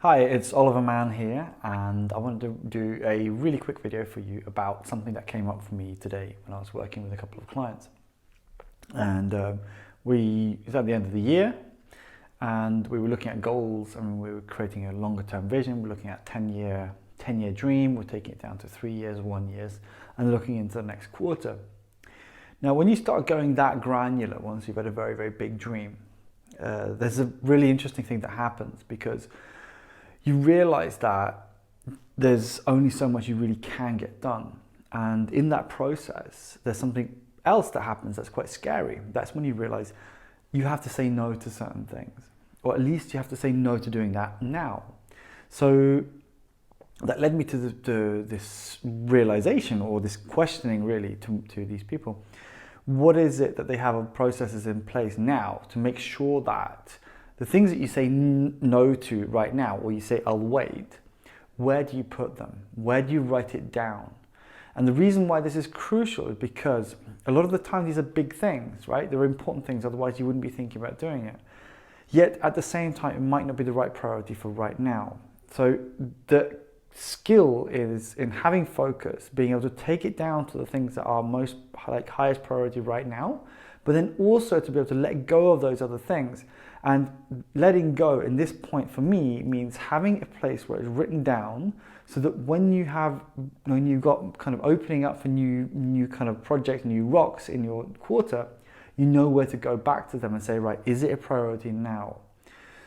Hi, it's Oliver Mann here, and I wanted to do a really quick video for you about something that came up for me today when I was working with a couple of clients. And it was at the end of the year, and we were looking at goals, and we were creating a longer term vision. We're looking at 10-year dream. We're taking it down to 3 years, 1 year, and looking into the next quarter. Now, when you start going that granular, once you've had a very, very big dream, there's a really interesting thing that happens, because you realize that there's only so much you really can get done. And in that process, there's something else that happens that's quite scary. That's when you realize you have to say no to certain things, or at least you have to say no to doing that now. So that led me to this realization, or this questioning really, to these people. What is it that they have of processes in place now to make sure that the things that you say no to right now, or you say I'll wait, where do you put them? Where do you write it down? And the reason why this is crucial is because a lot of the time these are big things, right? They're important things, otherwise you wouldn't be thinking about doing it. Yet at the same time, it might not be the right priority for right now. So the skill is in having focus, being able to take it down to the things that are most highest priority right now, but then also to be able to let go of those other things. And letting go in this point for me means having a place where it's written down, so that when you've got kind of opening up for new kind of projects, new rocks in your quarter, you know where to go back to them and say, right, is it a priority now?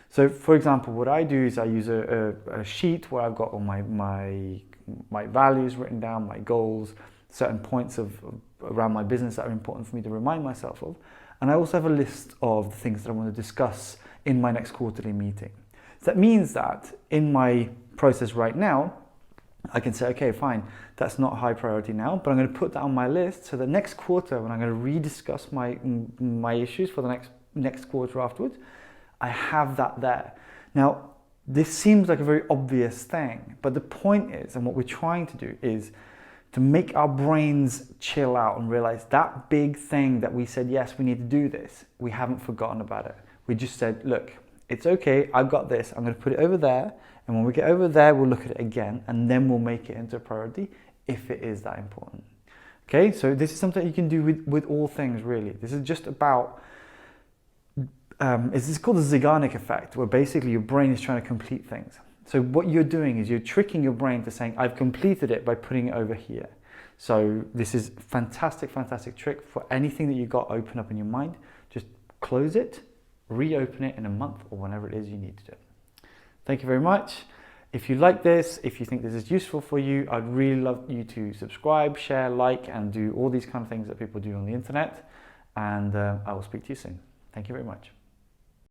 So for example, what I do is I use a sheet where I've got all my values written down, my goals, certain points around my business that are important for me to remind myself of. And I also have a list of the things that I want to discuss in my next quarterly meeting. So that means that in my process right now, I can say, okay, fine, that's not high priority now, but I'm going to put that on my list, so the next quarter, when I'm going to rediscuss my issues for the next quarter afterwards, I have that there. Now, this seems like a very obvious thing, but the point is, and what we're trying to do is to make our brains chill out and realize that big thing that we said, yes, we need to do this, we haven't forgotten about it. We just said, look, it's okay, I've got this, I'm going to put it over there, and when we get over there, we'll look at it again, and then we'll make it into a priority if it is that important. Okay, so this is something you can do with all things, really. This is just about, it's called the Zeigarnik effect, where basically your brain is trying to complete things. So what you're doing is you're tricking your brain to saying, I've completed it by putting it over here. So this is fantastic, fantastic trick for anything that you've got open up in your mind. Just close it, reopen it in a month or whenever it is you need to do it. Thank you very much. If you like this, if you think this is useful for you, I'd really love you to subscribe, share, like, and do all these kind of things that people do on the internet. And I will speak to you soon. Thank you very much.